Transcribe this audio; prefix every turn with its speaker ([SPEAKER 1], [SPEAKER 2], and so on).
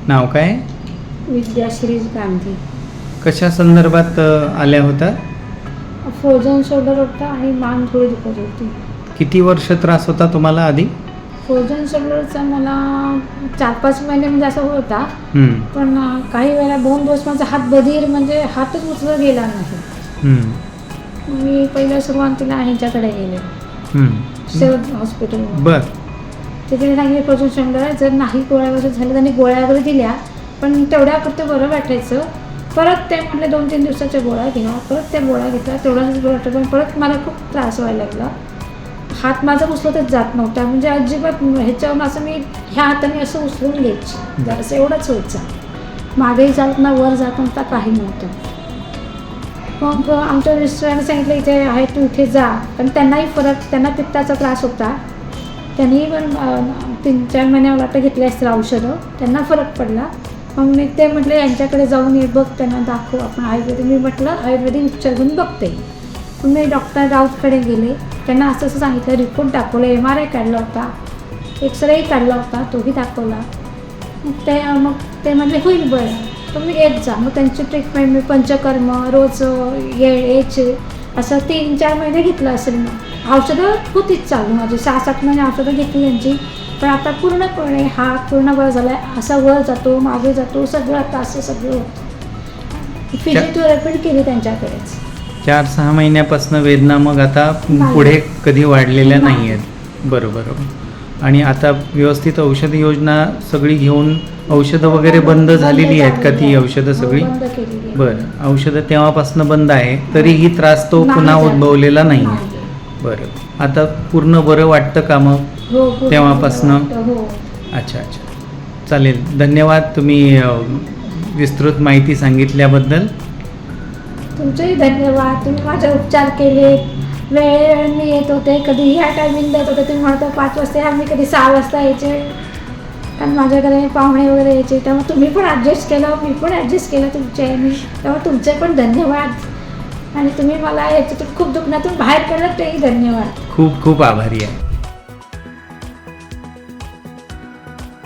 [SPEAKER 1] नाव काय?
[SPEAKER 2] विद्याश्री गांधी.
[SPEAKER 1] कशा संदर्भात आल्या होत्या?
[SPEAKER 2] फ्रोझन शोल्डर होता आणि मान थोडी दुखत होती.
[SPEAKER 1] किती वर्ष त्रास होता तुम्हाला आधी?
[SPEAKER 2] फ्रोझन शोल्डरचा मला 4-5 महिने म्हणजे असं होता.
[SPEAKER 1] हम्म,
[SPEAKER 2] पण काही वेळा 2 दिवस माझा हात बधीर म्हणजे हातच उचलला गेला नाही.
[SPEAKER 1] हम्म,
[SPEAKER 2] मी पहिल्या सुरुवातीला ह्यांच्याकडे गेले, शरद हॉस्पिटल.
[SPEAKER 1] बर.
[SPEAKER 2] तिथे सांगितले फ्रोझन शोल्डर, जर नाही गोळ्या वगैरे झाल्या त्यांनी गोळ्या वगैरे दिल्या, पण तेवढ्यापुरतं बरं वाटायचं. परत ते म्हटले 2-3 दिवसाच्या गोळ्या घ्या. परत त्या गोळ्या घेतल्या, तेवढाच बरं वाटतं. पण परत मला खूप त्रास व्हायला लागला. हात माझा उचलतच जात नव्हता, म्हणजे अजिबात ह्याच्यावरून असं मी ह्या हाताने असं उचलून घ्यायची, जरासं एवढंच व्हायचं. मागेही जात ना, वर जात नव्हता, काही नव्हतं. मग आमच्या मिस्टरांनी सांगितलं इथे आहे तू इथे जा, पण त्यांनाही फरक, त्यांना पित्ताचा त्रास होता. त्यांनी पण 3-4 महिने मला वाटतं घेतले असतील औषधं, त्यांना फरक पडला. मग मी ते म्हटले यांच्याकडे जाऊन ये, बघ त्यांना दाखव आपण आयुर्वेदिक. मी म्हटलं आयुर्वेदिक उपचार घेऊन बघते. मग मी डॉक्टर राऊतकडे गेले, त्यांना असं असं सांगितलं, रिपोर्ट दाखवलं, MRI काढला होता, एक्सरेही काढला होता, तोही दाखवला. मग ते म्हटले होईल बरं, तुम्ही येत जा. मग त्यांची ट्रीटमेंट मी पंचकर्म रोज यायचे, असं 3-4 महिने घेतलं असेल. मग औषधं होतीच चालू माझी, 6-7 महिने औषधं घेतली त्यांची. पण आता पूर्णपणे हात पूर्ण बरं झाला आहे. असा वर जातो, मागे जातो, सगळं आता असं सगळं होतं. फिजिओथेरपी केली त्यांच्याकडेच.
[SPEAKER 1] 4-6 महिन्यापासून वेदना मग आता पुढे कधी वाढलेल्या नाही आहेत. बरोबर. आणि आता व्यवस्थित औषध योजना सगळी घेऊन औषधं वगैरे बंद झालेली आहेत का ती औषधं सगळी?
[SPEAKER 2] बंद केलेली.
[SPEAKER 1] बरं. औषधं तेव्हापासून बंद आहे, तरीही त्रास तो पुन्हा उद्भवलेला नाही आहे. बरं. आता पूर्ण बरं वाटतं का मग
[SPEAKER 2] हो,
[SPEAKER 1] तेव्हापासनं?
[SPEAKER 2] हो.
[SPEAKER 1] अच्छा. चालेल. धन्यवाद तुम्ही विस्तृत माहिती सांगितल्याबद्दल.
[SPEAKER 2] तुमचेही धन्यवाद. तुम्ही माझे उपचार केले, वेळेने येत होते, कधी ह्या टायमिंग देत होते. तुम्ही म्हणता 5 वाजता या, मी कधी 6 वाजता यायचे, कारण माझ्याकडे पाहुणे वगैरे यायचे. त्यामुळे तुम्ही पण ॲडजस्ट केलं, मी पण ॲडजस्ट केलं तुमच्या याने. त्यामुळे तुमचे पण धन्यवाद. आणि तुम्ही मला याच्यातून खूप दुखण्यातून बाहेर काढलं, तेही धन्यवाद.
[SPEAKER 1] खूप खूप आभारी आहे.